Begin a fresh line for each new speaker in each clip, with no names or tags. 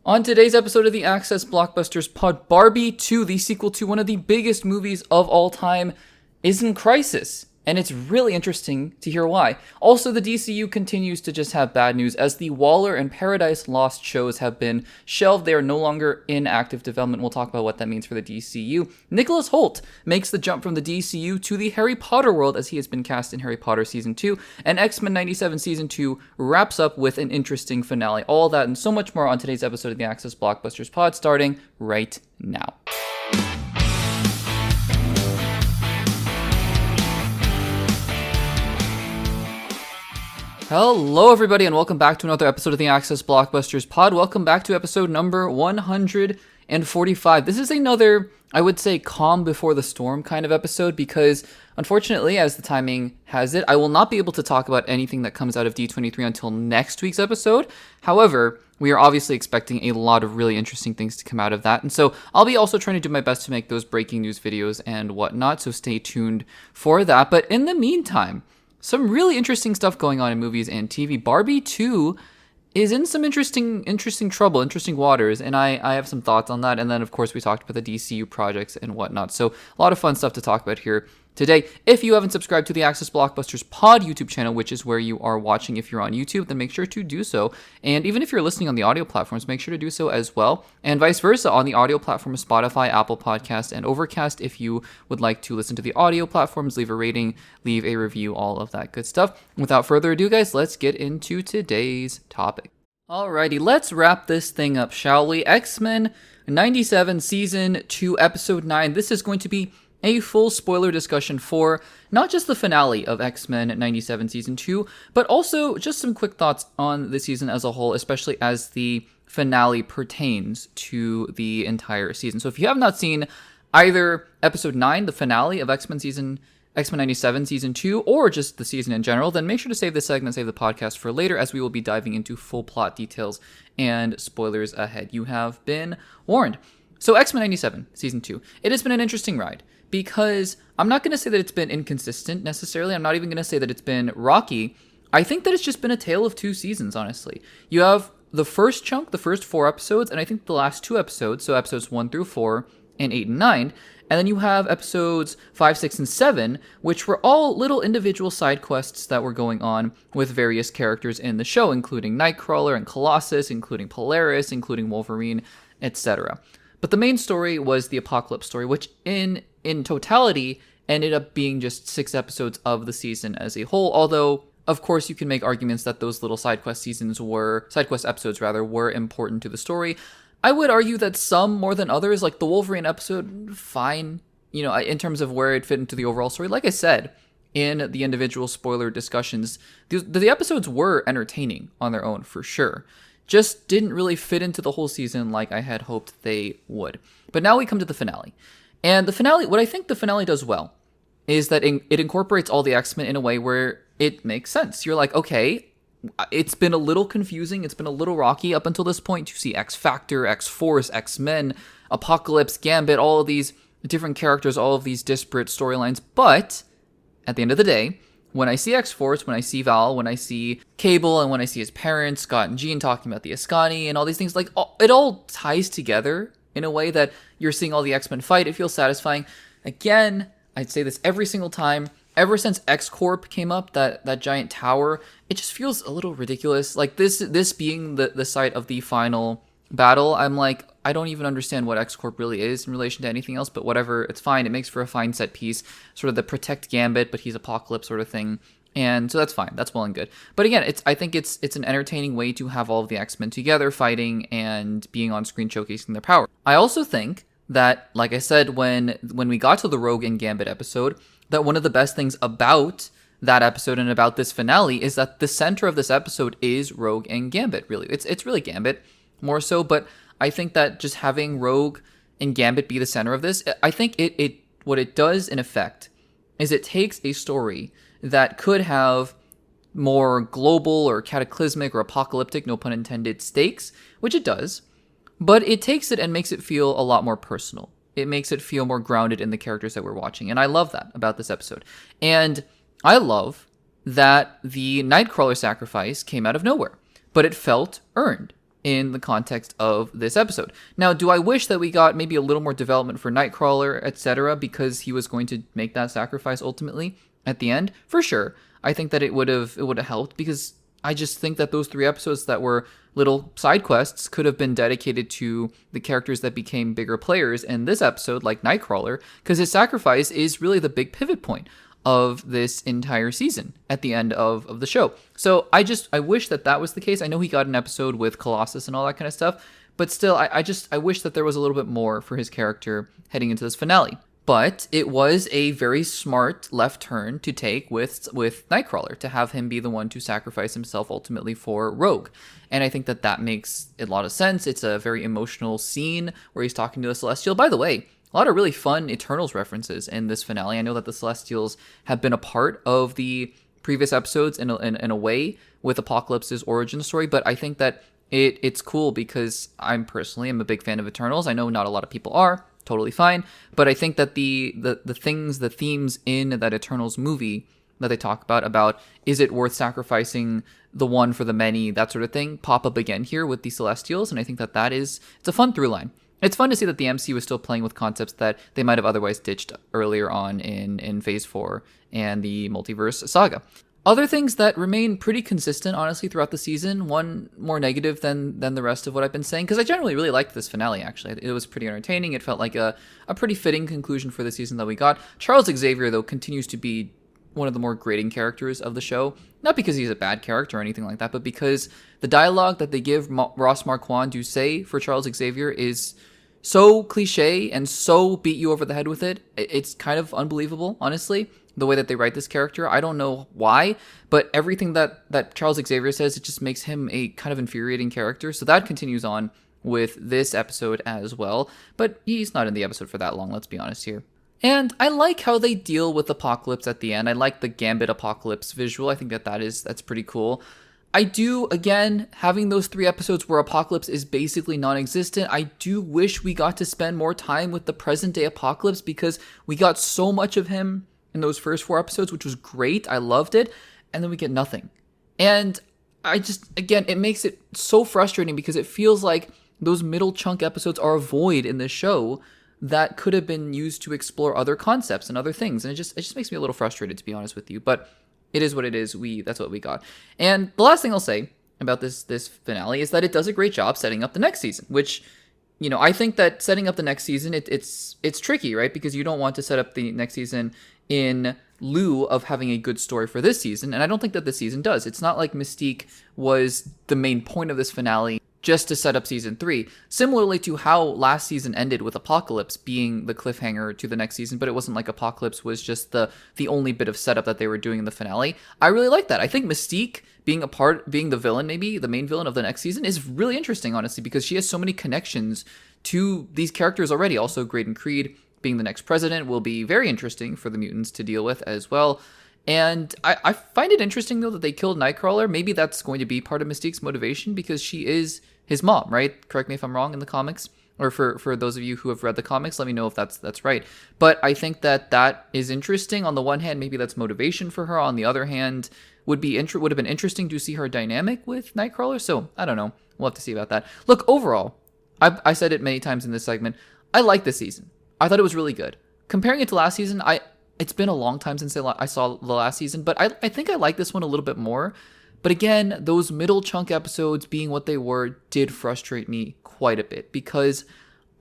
On today's episode of the Access Blockbusters Pod, Barbie 2, the sequel to one of the biggest movies of all time, is in crisis. And it's really interesting to hear why. Also, the DCU continues to just have bad news as the Waller and Paradise Lost shows have been shelved. They are no longer in active development. We'll talk about what that means for the DCU. Nicholas Hoult makes the jump from the DCU to the Harry Potter world as he has been cast in Harry Potter Season 2. And X-Men 97 Season 2 wraps up with an interesting finale. All that and so much more on today's episode of the Access Blockbusters Pod, starting right now. Hello everybody and welcome back to another episode of the Access Blockbusters Pod. Welcome back to episode number 145. This is another, I would say, calm before the storm kind of episode because unfortunately, as the timing has it, I will not be able to talk about anything that comes out of D23 until next week's episode. However, we are obviously expecting a lot of really interesting things to come out of that. And so I'll be also trying to do my best to make those breaking news videos and whatnot. So stay tuned for that. But in the meantime, some really interesting stuff going on in movies and TV. Barbie 2 is in some interesting trouble, interesting waters, and I have some thoughts on that. And then, of course, we talked about the DCU projects and whatnot. So a lot of fun stuff to talk about here today. If you haven't subscribed to the Access Blockbusters Pod YouTube channel, which is where you are watching if you're on YouTube, then make sure to do so. And even if you're listening on the audio platforms, make sure to do so as well. And vice versa on the audio platforms, Spotify, Apple Podcasts, and Overcast. If you would like to listen to the audio platforms, leave a rating, leave a review, all of that good stuff. Without further ado, guys, let's get into today's topic. Alrighty, let's wrap this thing up, shall we? X-Men 97 Season 2, Episode 9. This is going to be a full spoiler discussion for not just the finale of X-Men 97 Season 2, but also just some quick thoughts on the season as a whole, especially as the finale pertains to the entire season. So if you have not seen either Episode 9, the finale of X-Men 97 Season 2, or just the season in general, then make sure to save this segment, save the podcast for later, as we will be diving into full plot details and spoilers ahead. You have been warned. So X-Men 97 Season 2, it has been an interesting ride. Because I'm not going to say that it's been inconsistent necessarily. I'm not even going to say that it's been rocky. I think that it's just been a tale of two seasons, honestly. You have the first chunk, the first 4 episodes, and I think the last 2 episodes, so episodes 1 through 4 and 8 and 9. And then you have episodes 5, 6, and 7, which were all little individual side quests that were going on with various characters in the show, including Nightcrawler and Colossus, including Polaris, including Wolverine, etc. But the main story was the Apocalypse story, which in totality ended up being just 6 episodes of the season as a whole. Although, of course, you can make arguments that those little side quest episodes were important to the story. I would argue that some more than others, like the Wolverine episode, fine, in terms of where it fit into the overall story. Like I said, in the individual spoiler discussions, the episodes were entertaining on their own for sure. Just didn't really fit into the whole season like I had hoped they would. But now we come to the finale. And the finale, what I think the finale does well is that it incorporates all the X-Men in a way where it makes sense. You're like, okay, it's been a little confusing, it's been a little rocky up until this point to see X-Factor, X-Force, X-Men, Apocalypse, Gambit, all of these different characters, all of these disparate storylines. But at the end of the day, when I see X-Force, when I see Val, when I see Cable, and when I see his parents, Scott and Jean, talking about the Ascani and all these things, like it all ties together in a way that you're seeing all the X-Men fight. It feels satisfying. Again, I'd say this every single time. Ever since X-Corp came up, that giant tower, it just feels a little ridiculous. Like this being the site of the final battle, I'm like, I don't even understand what X-Corp really is in relation to anything else, but whatever, it's fine. It makes for a fine set piece, sort of the protect Gambit, but he's Apocalypse sort of thing. And so that's fine. That's well and good. But again, I think it's an entertaining way to have all of the X-Men together fighting and being on screen showcasing their power. I also think that, like I said, when we got to the Rogue and Gambit episode, that one of the best things about that episode and about this finale is that the center of this episode is Rogue and Gambit, really. It's really Gambit more so, but I think that just having Rogue and Gambit be the center of this, I think what it does in effect is it takes a story that could have more global or cataclysmic or apocalyptic, no pun intended, stakes, which it does, but it takes it and makes it feel a lot more personal. It makes it feel more grounded in the characters that we're watching, and I love that about this episode. And I love that the Nightcrawler sacrifice came out of nowhere, but it felt earned. in the context of this episode. Now, do I wish that we got maybe a little more development for Nightcrawler, etc., because he was going to make that sacrifice ultimately at the end? For sure. I think that it would have helped, because I just think that those 3 episodes that were little side quests could have been dedicated to the characters that became bigger players in this episode, like Nightcrawler, because his sacrifice is really the big pivot point of this entire season at the end of the show. So I wish that was the case. I know he got an episode with Colossus and all that kind of stuff, but still, I wish that there was a little bit more for his character heading into this finale. But it was a very smart left turn to take with Nightcrawler, to have him be the one to sacrifice himself ultimately for Rogue. And I think that makes a lot of sense. It's a very emotional scene where he's talking to the Celestial. By the way, a lot of really fun Eternals references in this finale. I know that the Celestials have been a part of the previous episodes in a way with Apocalypse's origin story, but I think that it's cool because I'm a big fan of Eternals. I know not a lot of people are. Totally fine. But I think that the themes in that Eternals movie that they talk about is it worth sacrificing the one for the many, that sort of thing, pop up again here with the Celestials. And I think that it's a fun through line. It's fun to see that the MC was still playing with concepts that they might have otherwise ditched earlier on in Phase 4 and the Multiverse Saga. Other things that remain pretty consistent, honestly, throughout the season. One more negative than the rest of what I've been saying, because I generally really liked this finale, actually. It was pretty entertaining. It felt like a pretty fitting conclusion for the season that we got. Charles Xavier, though, continues to be one of the more grating characters of the show. Not because he's a bad character or anything like that, but because the dialogue that they give Ross Marquand to say for Charles Xavier is so cliche and so beat you over the head with it. It's kind of unbelievable, honestly, the way that they write this character. I don't know why, but everything that Charles Xavier says, it just makes him a kind of infuriating character. So that continues on with this episode as well. But he's not in the episode for that long, let's be honest here. And I like how they deal with Apocalypse at the end. I like the Gambit Apocalypse visual. I think that's pretty cool. I do, again, having those 3 episodes where Apocalypse is basically non-existent, I do wish we got to spend more time with the present-day Apocalypse, because we got so much of him in those first 4 episodes, which was great. I loved it. And then we get nothing. And it makes it so frustrating, because it feels like those middle chunk episodes are a void in this show that could have been used to explore other concepts and other things. And it just makes me a little frustrated, to be honest with you. But it is what it is. That's what we got. And the last thing I'll say about this finale is that it does a great job setting up the next season, which, I think that setting up the next season, it's tricky, right? Because you don't want to set up the next season in lieu of having a good story for this season. And I don't think that this season does. It's not like Mystique was the main point of this finale just to set up season 3. Similarly to how last season ended with Apocalypse being the cliffhanger to the next season, but it wasn't like Apocalypse was just the only bit of setup that they were doing in the finale. I really like that. I think Mystique being the villain, maybe the main villain of the next season, is really interesting, honestly, because she has so many connections to these characters already. Also, Graydon Creed being the next president will be very interesting for the mutants to deal with as well. And I find it interesting, though, that they killed Nightcrawler. Maybe that's going to be part of Mystique's motivation, because she is his mom, right? Correct me if I'm wrong in the comics. Or for those of you who have read the comics, let me know if that's right. But I think that is interesting. On the one hand, maybe that's motivation for her. On the other hand, would have been interesting to see her dynamic with Nightcrawler. So, I don't know. We'll have to see about that. Look, overall, I said it many times in this segment, I like this season. I thought it was really good. Comparing it to last season, it's been a long time since I saw the last season, but I think I like this one a little bit more. But again, those middle chunk episodes being what they were did frustrate me quite a bit, because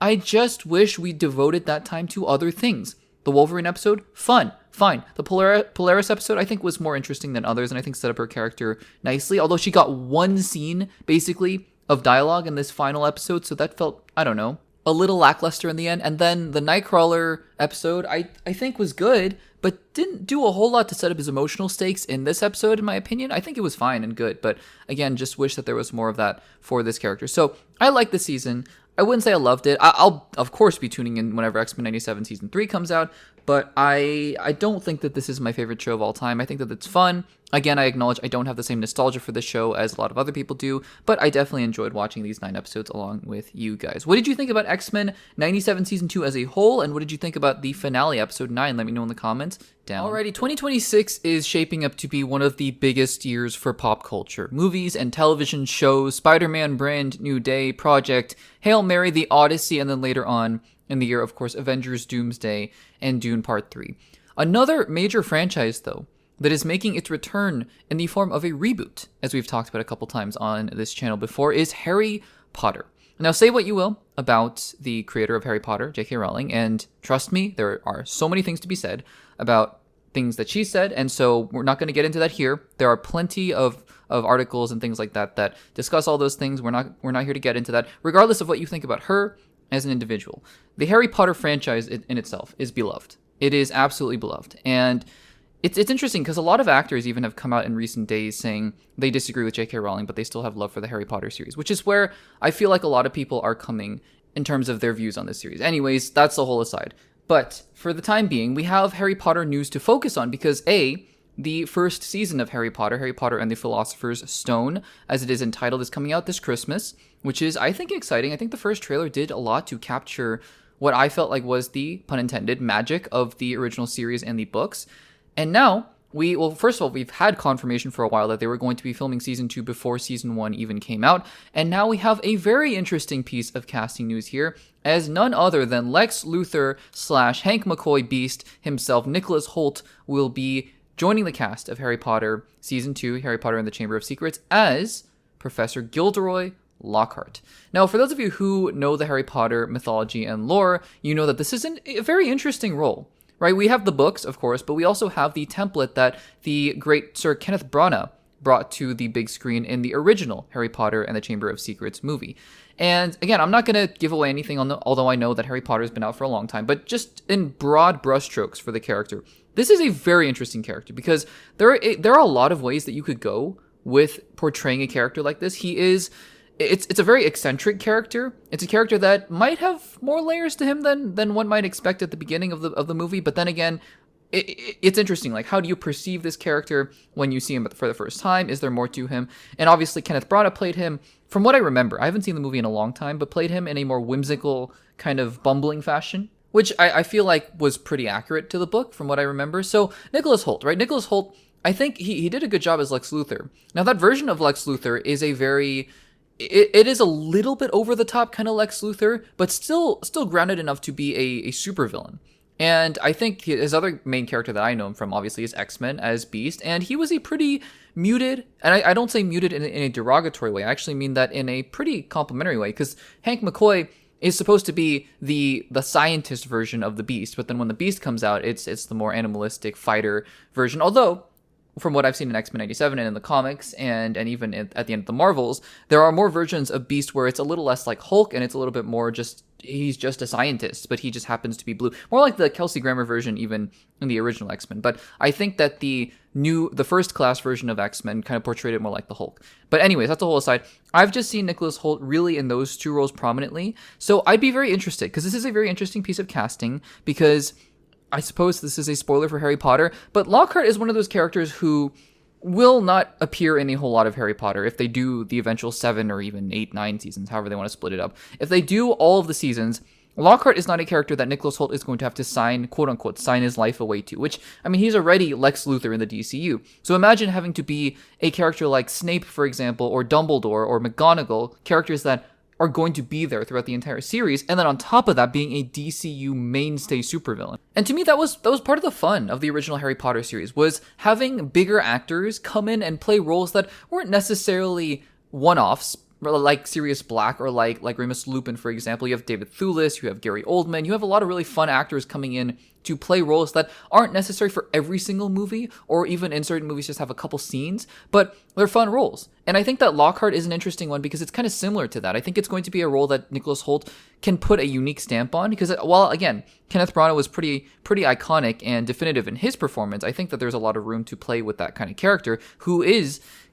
I just wish we devoted that time to other things. The Wolverine episode, fun, fine. The Polaris episode, I think, was more interesting than others, and I think set up her character nicely, although she got one scene, basically, of dialogue in this final episode, so that felt, I don't know, a little lackluster in the end. And then the Nightcrawler episode, I think was good, but didn't do a whole lot to set up his emotional stakes in this episode, in my opinion. I think it was fine and good, but again, just wish that there was more of that for this character. So I like this season. I wouldn't say I loved it. I'll of course be tuning in whenever X-Men 97 Season 3 comes out, but I don't think that this is my favorite show of all time. I think that it's fun. Again, I acknowledge I don't have the same nostalgia for this show as a lot of other people do, but I definitely enjoyed watching these 9 episodes along with you guys. What did you think about X-Men 97 Season 2 as a whole, and what did you think about the finale, Episode 9? Let me know in the comments down. Alrighty, 2026 is shaping up to be one of the biggest years for pop culture. Movies and television shows, Spider-Man Brand New Day, Project, Hail Mary, The Odyssey, and then later on in the year, of course, Avengers Doomsday and Dune Part 3. Another major franchise, though, that is making its return in the form of a reboot, as we've talked about a couple times on this channel before, is Harry Potter. Now, say what you will about the creator of Harry Potter, J.K. Rowling, and trust me, there are so many things to be said about things that she said, and so we're not going to get into that here. There are plenty of articles and things like that that discuss all those things. We're not here to get into that, regardless of what you think about her as an individual. The Harry Potter franchise in itself is beloved. It is absolutely beloved. And it's interesting because a lot of actors even have come out in recent days saying they disagree with J.K. Rowling, but they still have love for the Harry Potter series, which is where I feel like a lot of people are coming in terms of their views on this series. Anyways, that's the whole aside. But for the time being, we have Harry Potter news to focus on because the first season of Harry Potter and the Philosopher's Stone, as it is entitled, is coming out this Christmas, which is, I think, exciting. I think the first trailer did a lot to capture what I felt like was the, pun intended, magic of the original series and the books. And now, first of all, we've had confirmation for a while that they were going to be filming Season 2 before Season 1 even came out. And now we have a very interesting piece of casting news here, as none other than Lex Luthor / Hank McCoy Beast himself, Nicholas Hoult, will be joining the cast of Harry Potter Season 2, Harry Potter and the Chamber of Secrets, as Professor Gilderoy Lockhart. Now, for those of you who know the Harry Potter mythology and lore, you know that this is a very interesting role, right? We have the books, of course, but we also have the template that the great Sir Kenneth Branagh brought to the big screen in the original Harry Potter and the Chamber of Secrets movie. And again, I'm not going to give away anything, although I know that Harry Potter has been out for a long time, but just in broad brushstrokes for the character, this is a very interesting character because there are a lot of ways that you could go with portraying a character like this. It's a very eccentric character. It's a character that might have more layers to him than one might expect at the beginning of the movie. But then again, it's interesting. Like, how do you perceive this character when you see him for the first time? Is there more to him? And obviously, Kenneth Branagh played him, from what I remember, I haven't seen the movie in a long time, but played him in a more whimsical, kind of bumbling fashion, which I feel like was pretty accurate to the book from what I remember. So Nicholas Hoult, right? Nicholas Hoult, I think he did a good job as Lex Luthor. Now, that version of Lex Luthor is it is a little bit over the top kind of Lex Luthor, but still grounded enough to be a supervillain. And I think his other main character that I know him from, obviously, is X-Men as Beast, and he was a pretty muted, and I don't say muted in a derogatory way, I actually mean that in a pretty complimentary way, because Hank McCoy is supposed to be the scientist version of the Beast, but then when the Beast comes out, it's the more animalistic fighter version, although from what I've seen in X-Men 97 and in the comics and even at the end of the Marvels, there are more versions of Beast where it's a little less like Hulk and it's a little bit more just, he's just a scientist, but he just happens to be blue. More like the Kelsey Grammer version even in the original X-Men. But I think that the first class version of X-Men kind of portrayed it more like the Hulk. But anyways, that's the whole aside. I've just seen Nicholas Hoult really in those two roles prominently. So I'd be very interested because this is a very interesting piece of casting because I suppose this is a spoiler for Harry Potter, but Lockhart is one of those characters who will not appear in a whole lot of Harry Potter if they do the eventual 7 or even 8, 9 seasons, however they want to split it up. If they do all of the seasons, Lockhart is not a character that Nicholas Hoult is going to have to sign, quote unquote, sign his life away to, which, I mean, he's already Lex Luthor in the DCU. So imagine having to be a character like Snape, for example, or Dumbledore, or McGonagall, characters that are going to be there throughout the entire series, and then on top of that being a DCU mainstay supervillain. And to me, that was part of the fun of the original Harry Potter series, was having bigger actors come in and play roles that weren't necessarily one-offs, like Sirius Black or like Remus Lupin, for example. You have David Thewlis, you have Gary Oldman, you have a lot of really fun actors coming in to play roles that aren't necessary for every single movie, or even in certain movies just have a couple scenes, but they're fun roles. And I think that Lockhart is an interesting one because it's kind of similar to that. I think it's going to be a role that Nicholas Hoult can put a unique stamp on because, while, again, Kenneth Branagh was pretty iconic and definitive in his performance, I think that there's a lot of room to play with that kind of character who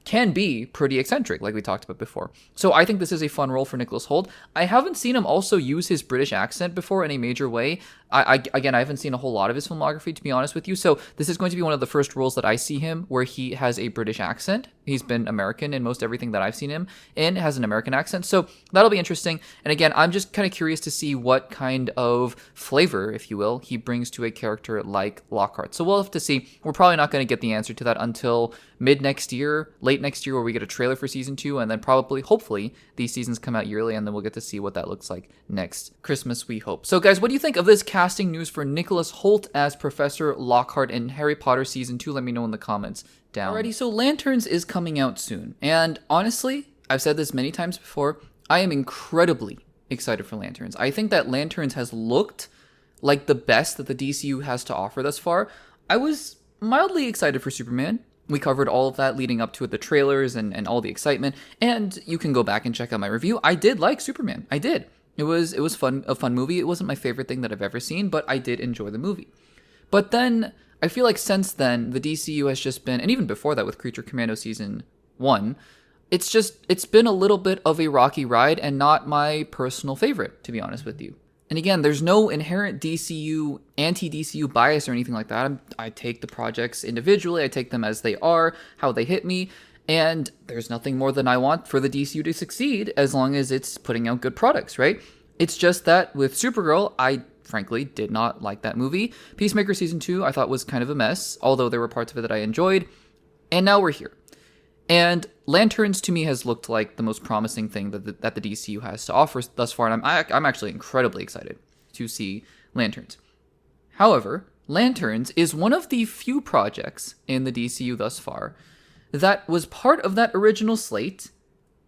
can be pretty eccentric, like we talked about before. So I think this is a fun role for Nicholas Hoult. I haven't seen him also use his British accent before in a major way. Again, I haven't seen a whole lot of his filmography, to be honest with you. So this is going to be one of the first roles that I see him where he has a British accent. He's been American in most everything that I've seen him in, has an American accent. So that'll be interesting. And again, I'm just kind of curious to see what kind of flavor, if you will, he brings to a character like Lockhart. So we'll have to see. We're probably not going to get the answer to that until mid next year, late next year, where we get a trailer for season 2, and then probably, hopefully, these seasons come out yearly, and then we'll get to see what that looks like next Christmas, we hope. So guys, what do you think of this casting news for Nicholas Hoult as Professor Lockhart in Harry Potter season 2? Let me know in the comments down. Alrighty, so Lanterns is coming out soon, and honestly, I've said this many times before, I am incredibly excited for Lanterns. I think that Lanterns has looked like the best that the DCU has to offer thus far. I was mildly excited for Superman. We covered all of that leading up to it, the trailers and all the excitement, and you can go back and check out my review. I did like Superman. I did. It was fun, a fun movie. It wasn't my favorite thing that I've ever seen, but I did enjoy the movie. But then, I feel like since then, the DCU has just been, and even before that with Creature Commando Season 1, it's been a little bit of a rocky ride and not my personal favorite, to be honest with you. And again, there's no inherent DCU, anti-DCU bias or anything like that. I take the projects individually, I take them as they are, how they hit me, and there's nothing more than I want for the DCU to succeed as long as it's putting out good products, right? It's just that with Supergirl, I frankly did not like that movie. Peacemaker Season 2 I thought was kind of a mess, although there were parts of it that I enjoyed, and now we're here. And Lanterns to me has looked like the most promising thing that the DCU has to offer thus far, and I'm actually incredibly excited to see Lanterns. However, Lanterns is one of the few projects in the DCU thus far that was part of that original slate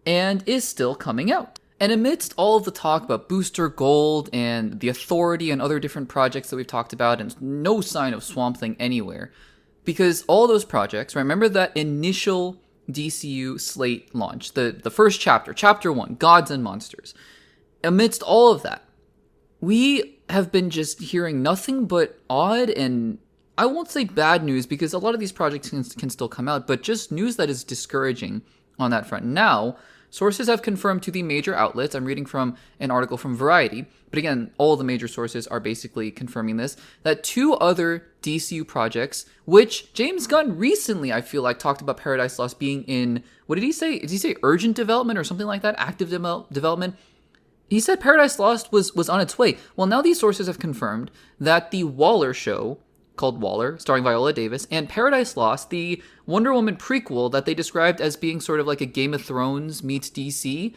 and is still coming out. And amidst all of the talk about Booster Gold and the Authority and other different projects that we've talked about, and no sign of Swamp Thing anywhere, because all those projects, remember that initial DCU slate launch, the first chapter, chapter 1, Gods and Monsters. Amidst all of that, we have been just hearing nothing but odd and I won't say bad news because a lot of these projects can still come out, but just news that is discouraging on that front. Now, sources have confirmed to the major outlets, I'm reading from an article from Variety, but again, all the major sources are basically confirming this, that 2 other DCU projects, which James Gunn recently, I feel like, talked about Paradise Lost being in, what did he say? Did he say urgent development or something like that? Active development? He said Paradise Lost was on its way. Well, now these sources have confirmed that the Waller show, called Waller, starring Viola Davis, and Paradise Lost, the Wonder Woman prequel that they described as being sort of like a Game of Thrones meets DC.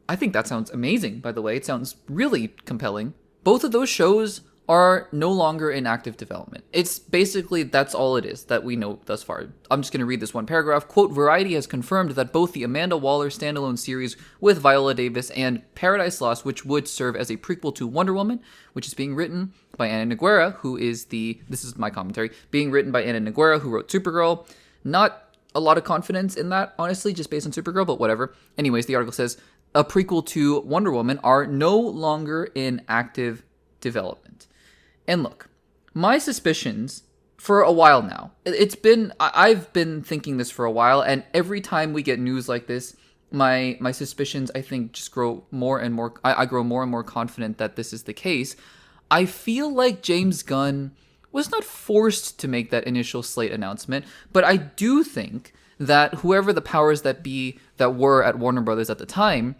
I think that sounds amazing, by the way. It sounds really compelling. Both of those shows are no longer in active development. It's basically, that's all it is that we know thus far. I'm just going to read this one paragraph. Quote, Variety has confirmed that both the Amanda Waller standalone series with Viola Davis and Paradise Lost, which would serve as a prequel to Wonder Woman, which is being written by Anna Nogueira, who is this is my commentary, being written by Anna Nogueira, who wrote Supergirl. Not a lot of confidence in that, honestly, just based on Supergirl, but whatever. Anyways, the article says, a prequel to Wonder Woman are no longer in active development. And look, my suspicions for a while now, I've been thinking this for a while, and every time we get news like this, my suspicions, I think, just grow more and more, I grow more and more confident that this is the case. I feel like James Gunn was not forced to make that initial slate announcement, but I do think that whoever the powers that be that were at Warner Brothers at the time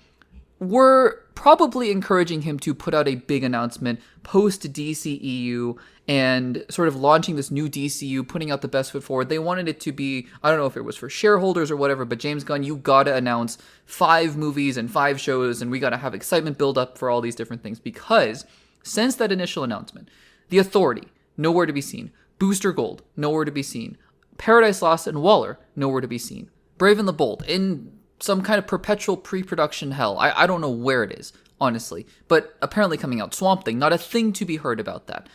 were probably encouraging him to put out a big announcement post DCEU and sort of launching this new DCU, putting out the best foot forward. They wanted it to be, I don't know if it was for shareholders or whatever, but James Gunn, you gotta announce 5 movies and 5 shows, and we gotta have excitement build up for all these different things, because since that initial announcement, The Authority, nowhere to be seen. Booster Gold, nowhere to be seen. Paradise Lost and Waller, nowhere to be seen. Brave and the Bold, in some kind of perpetual pre-production hell. I don't know where it is, honestly. But apparently coming out. Swamp Thing, not a thing to be heard about that.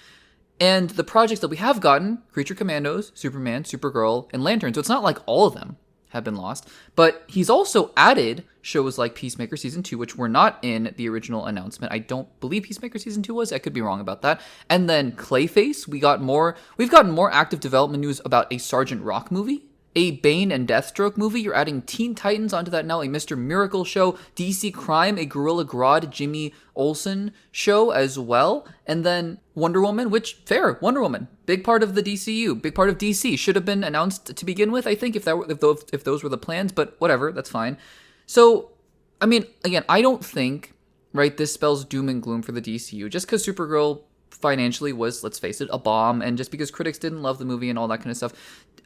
And the projects that we have gotten, Creature Commandos, Superman, Supergirl, and Lantern, so it's not like all of them have been lost. But he's also added shows like Peacemaker Season 2, which were not in the original announcement. I don't believe Peacemaker Season 2 was. I could be wrong about that. And then Clayface, we've gotten more active development news about a Sergeant Rock movie. a Bane and Deathstroke movie. You're adding Teen Titans onto that now, a Mr. Miracle show, DC Crime, a Gorilla Grodd, Jimmy Olsen show as well. And then Wonder Woman, which, fair, Wonder Woman, big part of the DCU, big part of DC, should have been announced to begin with, I think, if those were the plans, but whatever, that's fine. So, I mean, again, I don't think, right, this spells doom and gloom for the DCU, just because Supergirl financially was, let's face it, a bomb, and just because critics didn't love the movie and all that kind of stuff.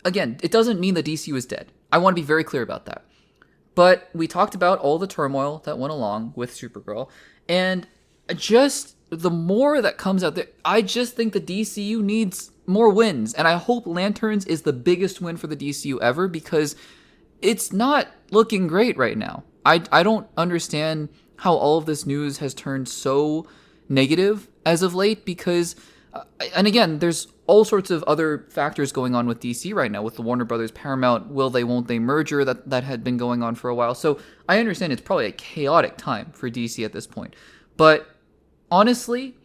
Again, it doesn't mean the DCU is dead. I want to be very clear about that. But we talked about all the turmoil that went along with Supergirl, and just the more that comes out there, I just think the DCU needs more wins, and I hope Lanterns is the biggest win for the DCU ever, because it's not looking great right now. I don't understand how all of this news has turned so negative as of late, because, and again, there's all sorts of other factors going on with DC right now, with the Warner Brothers Paramount will they won't they merger that had been going on for a while. So I understand it's probably a chaotic time for DC at this point. But honestly,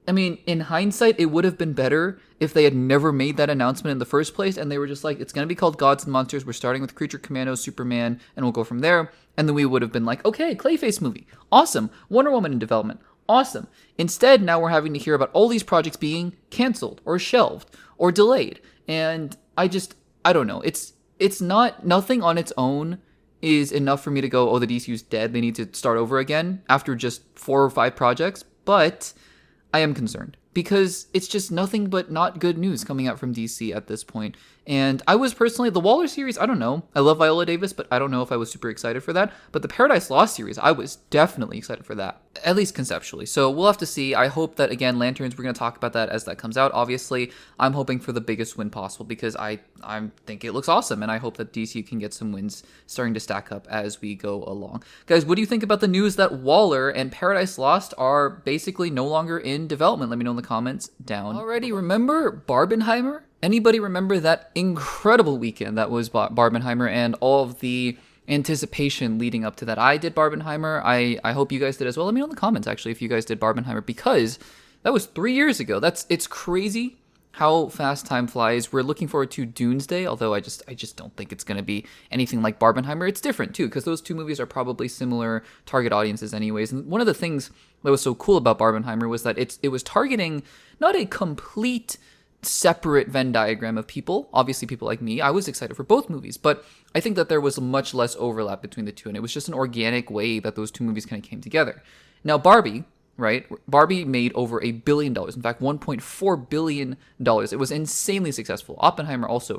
I mean, in hindsight, it would have been better if they had never made that announcement in the first place, and they were just like, it's going to be called Gods and Monsters, we're starting with Creature Commandos, Superman, and we'll go from there. And then we would have been like, okay, Clayface movie, awesome. Wonder Woman in development, awesome. Instead, now we're having to hear about all these projects being canceled or shelved or delayed. And I don't know. It's nothing on its own is enough for me to go, oh, the DCU's dead, they need to start over again after just 4 or 5 projects. But I am concerned, because it's just nothing but not good news coming out from DC at this point. And I was personally, the Waller series, I don't know. I love Viola Davis, but I don't know if I was super excited for that. But the Paradise Lost series, I was definitely excited for that, at least conceptually. So we'll have to see. I hope that, again, Lanterns, we're going to talk about that as that comes out. Obviously, I'm hoping for the biggest win possible, because I think it looks awesome. And I hope that DC can get some wins starting to stack up as we go along. Guys, what do you think about the news that Waller and Paradise Lost are basically no longer in development? Let me know in the comments down. Already, remember Barbenheimer? Anybody remember that incredible weekend that was Barbenheimer and all of the anticipation leading up to that? I did Barbenheimer. I hope you guys did as well. Let me know in the comments, actually, if you guys did Barbenheimer, because that was 3 years ago. It's crazy how fast time flies. We're looking forward to Doomsday, although I just don't think it's going to be anything like Barbenheimer. It's different, too, because those two movies are probably similar target audiences anyways. And one of the things that was so cool about Barbenheimer was that it was targeting not a complete separate Venn diagram of people. Obviously, people like me, I was excited for both movies, but I think that there was much less overlap between the two, and it was just an organic way that those two movies kind of came together. Now, Barbie, right? Barbie made over $1 billion. In fact, $1.4 billion. It was insanely successful. Oppenheimer also,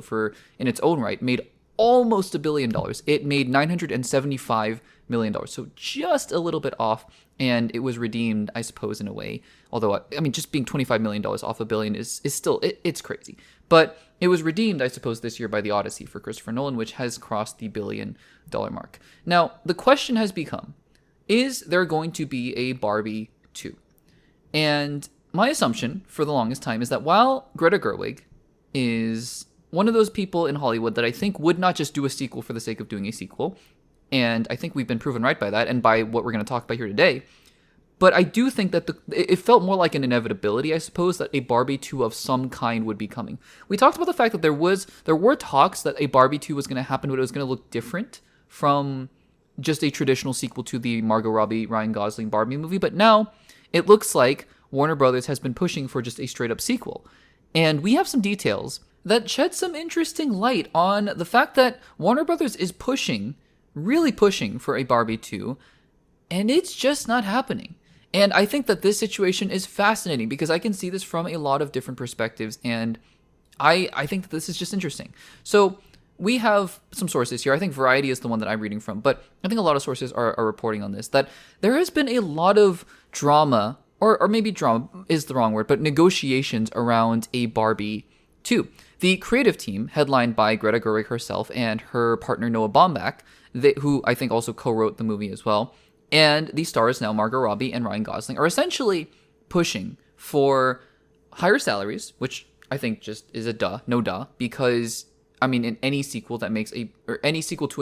in its own right, made almost $1 billion. It made $975 million. So just a little bit off, and it was redeemed, I suppose, in a way. Although, I mean, just being $25 million off $1 billion is still, it's crazy. But it was redeemed, I suppose, this year by The Odyssey for Christopher Nolan, which has crossed the $1 billion mark. Now, the question has become, is there going to be a Barbie 2? And my assumption for the longest time is that while Greta Gerwig is one of those people in Hollywood that I think would not just do a sequel for the sake of doing a sequel, and I think we've been proven right by that and by what we're going to talk about here today, but I do think that it felt more like an inevitability, I suppose, that a Barbie 2 of some kind would be coming. We talked about the fact that there were talks that a Barbie 2 was going to happen, but it was going to look different from just a traditional sequel to the Margot Robbie, Ryan Gosling Barbie movie, but now it looks like Warner Brothers has been pushing for just a straight-up sequel. And we have some details that shed some interesting light on the fact that Warner Brothers is really pushing for a Barbie 2, and it's just not happening. And I think that this situation is fascinating because I can see this from a lot of different perspectives, and I think that this is just interesting. So we have some sources here. I think Variety is the one that I'm reading from, but I think a lot of sources are reporting on this, that there has been a lot of drama, or maybe drama is the wrong word, but negotiations around a Barbie 2. The creative team, headlined by Greta Gerwig herself and her partner Noah Baumbach, who I think also co-wrote the movie as well, and the stars now, Margot Robbie and Ryan Gosling, are essentially pushing for higher salaries, which I think just is no duh, because, I mean, in any sequel to a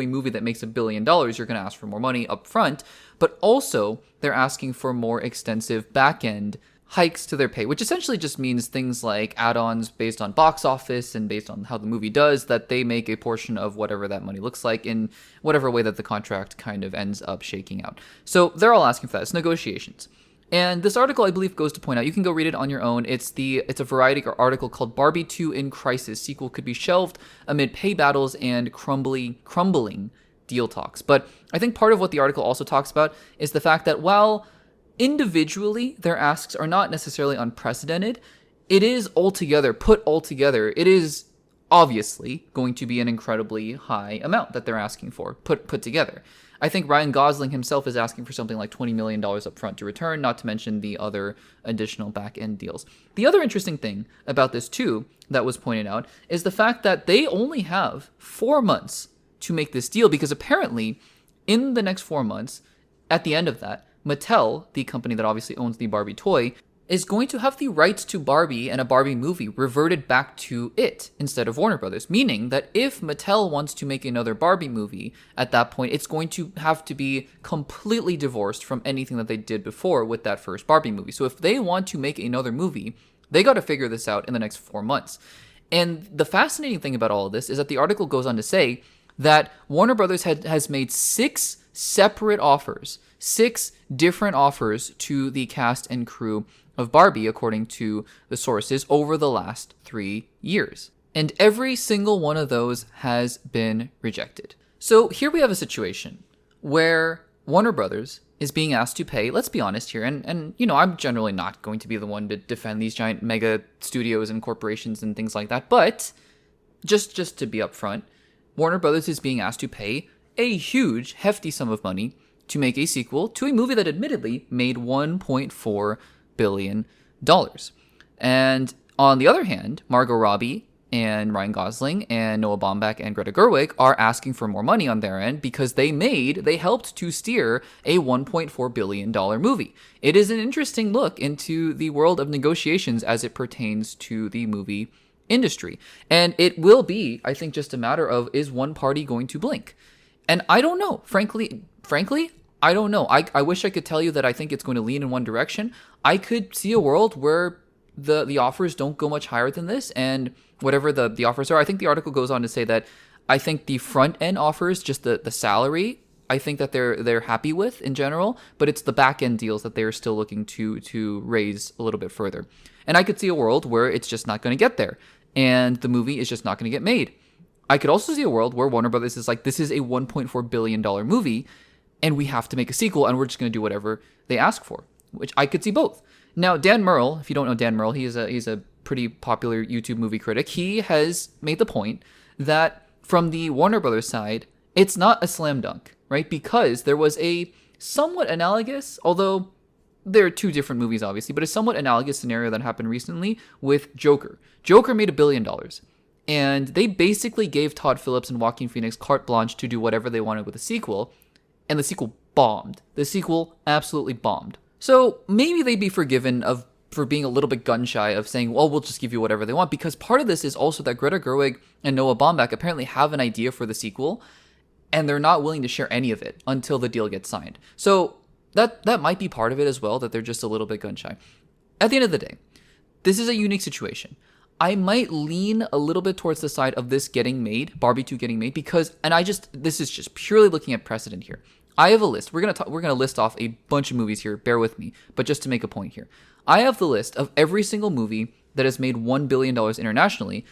movie that makes $1 billion, you're going to ask for more money up front, but also they're asking for more extensive back-end hikes to their pay, which essentially just means things like add-ons based on box office and based on how the movie does, that they make a portion of whatever that money looks like in whatever way that the contract kind of ends up shaking out. So they're all asking for that. It's negotiations. And this article, I believe, goes to point out, you can go read it on your own. It's a Variety article called Barbie 2 in Crisis. Sequel could be shelved amid pay battles and crumbling deal talks. But I think part of what the article also talks about is the fact that while individually their asks are not necessarily unprecedented, it is put all together, it is obviously going to be an incredibly high amount that they're asking for, put together. I think Ryan Gosling himself is asking for something like $20 million up front to return, not to mention the other additional back-end deals. The other interesting thing about this, too, that was pointed out, is the fact that they only have 4 months to make this deal, because apparently, in the next 4 months, at the end of that, Mattel, the company that obviously owns the Barbie toy, is going to have the rights to Barbie and a Barbie movie reverted back to it instead of Warner Brothers, meaning that if Mattel wants to make another Barbie movie, at that point, it's going to have to be completely divorced from anything that they did before with that first Barbie movie. So if they want to make another movie, they got to figure this out in the next 4 months. And the fascinating thing about all of this is that the article goes on to say that Warner Brothers has made 6 separate offers, 6 different offers to the cast and crew of Barbie, according to the sources, over the last 3 years. And every single one of those has been rejected. So here we have a situation where Warner Brothers is being asked to pay, let's be honest here, and you know, I'm generally not going to be the one to defend these giant mega studios and corporations and things like that, but just to be upfront, Warner Brothers is being asked to pay a huge, hefty sum of money to make a sequel to a movie that admittedly made $1.4 billion. And on the other hand, Margot Robbie and Ryan Gosling and Noah Baumbach and Greta Gerwig are asking for more money on their end because they helped to steer a $1.4 billion movie. It is an interesting look into the world of negotiations as it pertains to the movie industry. And it will be, I think, just a matter of, is one party going to blink? And I don't know. Frankly, I don't know. I wish I could tell you that I think it's going to lean in one direction. I could see a world where the offers don't go much higher than this, and whatever the offers are. I think the article goes on to say that I think the front end offers, just the salary, I think that they're happy with in general, but it's the back end deals that they're still looking to raise a little bit further. And I could see a world where it's just not going to get there, and the movie is just not going to get made. I could also see a world where Warner Brothers is like, this is a $1.4 billion movie, and we have to make a sequel, and we're just going to do whatever they ask for, which I could see both. Now, Dan Murrell, if you don't know Dan Murrell, he's a pretty popular YouTube movie critic. He has made the point that from the Warner Brothers side, it's not a slam dunk, right? Because there was a somewhat analogous, although there are 2 different movies, obviously, but a somewhat analogous scenario that happened recently with Joker. Joker made $1 billion. And they basically gave Todd Phillips and Joaquin Phoenix carte blanche to do whatever they wanted with the sequel. And the sequel bombed. The sequel absolutely bombed. So maybe they'd be forgiven for being a little bit gun shy of saying, well, we'll just give you whatever they want. Because part of this is also that Greta Gerwig and Noah Baumbach apparently have an idea for the sequel, and they're not willing to share any of it until the deal gets signed. So that might be part of it as well, that they're just a little bit gun shy. At the end of the day, this is a unique situation. I might lean a little bit towards the side of this getting made, Barbie 2 getting made, because, and this is just purely looking at precedent here. I have a list. We're gonna list off a bunch of movies here. Bear with me, but just to make a point here, I have the list of every single movie that has made $1 billion internationally,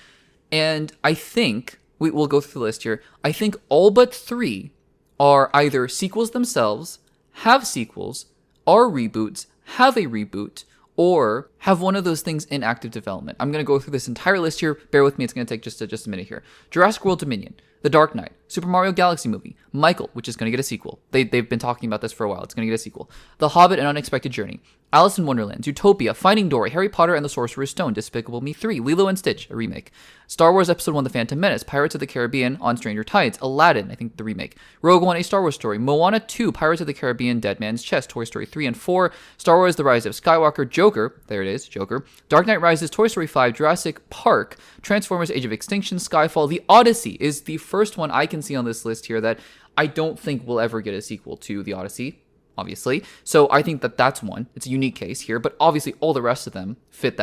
and I think we'll go through the list here. I think all but 3 are either sequels themselves, have sequels, are reboots, have a reboot, or have one of those things in active development. I'm going to go through this entire list here. Bear with me. It's going to take just a minute here. Jurassic World Dominion, The Dark Knight, Super Mario Galaxy movie, Michael, which is going to get a sequel. They've been talking about this for a while. It's going to get a sequel. The Hobbit, An Unexpected Journey, Alice in Wonderland, Zootopia, Finding Dory, Harry Potter and the Sorcerer's Stone, Despicable Me 3, Lilo and Stitch, a remake, Star Wars Episode 1, The Phantom Menace, Pirates of the Caribbean, On Stranger Tides, Aladdin, I think the remake, Rogue One, A Star Wars Story, Moana 2, Pirates of the Caribbean, Dead Man's Chest, Toy Story 3 and 4, Star Wars The Rise of Skywalker, Joker, there it is, Joker, Dark Knight Rises, Toy Story 5, Jurassic Park, Transformers Age of Extinction, Skyfall. The Odyssey is the first one I can see on this list here that I don't think will ever get a sequel to The Odyssey. obviously. So I think that that's one. It's a unique case here, but obviously all the rest of them fit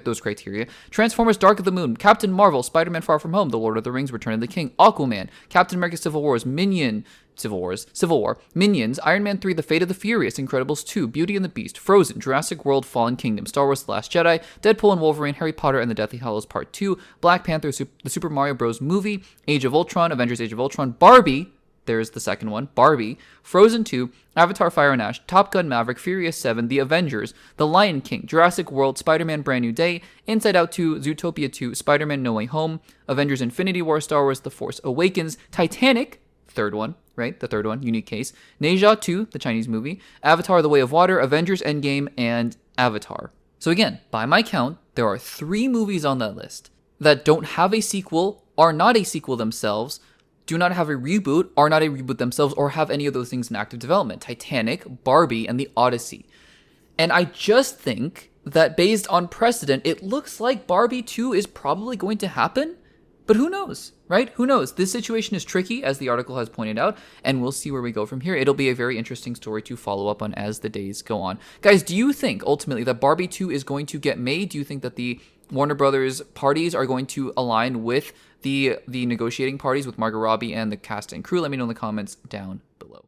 those criteria. Transformers Dark of the Moon, Captain Marvel, Spider-Man Far From Home, The Lord of the Rings, Return of the King, Aquaman, Captain America Civil War, Minions, Iron Man 3, The Fate of the Furious, Incredibles 2, Beauty and the Beast, Frozen, Jurassic World, Fallen Kingdom, Star Wars The Last Jedi, Deadpool and Wolverine, Harry Potter and the Deathly Hallows Part 2, Black Panther, the Super Mario Bros. Movie, Age of Ultron, Avengers Age of Ultron, Barbie, there's the second one, Barbie, Frozen 2, Avatar Fire and Ash, Top Gun Maverick, Furious 7, The Avengers, The Lion King, Jurassic World, Spider-Man Brand New Day, Inside Out 2, Zootopia 2, Spider-Man No Way Home, Avengers Infinity War, Star Wars The Force Awakens, Titanic, third one, right? The third one, unique case, Neja 2, the Chinese movie, Avatar The Way of Water, Avengers Endgame, and Avatar. So again, by my count, there are 3 movies on that list that don't have a sequel, are not a sequel themselves, do not have a reboot, are not a reboot themselves, or have any of those things in active development. Titanic, Barbie, and The Odyssey. And I just think that based on precedent, it looks like Barbie 2 is probably going to happen, but who knows, right? Who knows? This situation is tricky, as the article has pointed out, and we'll see where we go from here. It'll be a very interesting story to follow up on as the days go on. Guys, do you think, ultimately, that Barbie 2 is going to get made? Do you think that the Warner Brothers parties are going to align with the negotiating parties with Margot Robbie and the cast and crew? Let me know in the comments down below.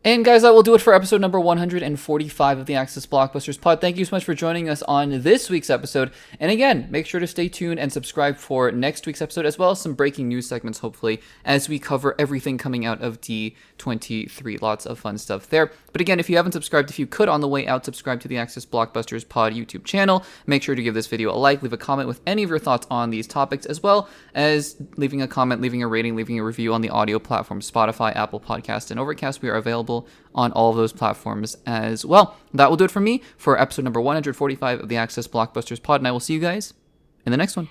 And guys, that will do it for episode number 145 of the Access Blockbusters Pod. Thank you so much for joining us on this week's episode. And again, make sure to stay tuned and subscribe for next week's episode, as well as some breaking news segments, hopefully, as we cover everything coming out of D23. Lots of fun stuff there. But again, if you haven't subscribed, if you could, on the way out, subscribe to the Access Blockbusters Pod YouTube channel. Make sure to give this video a like, leave a comment with any of your thoughts on these topics, as well as leaving a comment, leaving a rating, leaving a review on the audio platforms, Spotify, Apple Podcasts, and Overcast. We are available on all of those platforms as well. That will do it for me for episode number 145 of the Access Blockbusters Pod, and I will see you guys in the next one.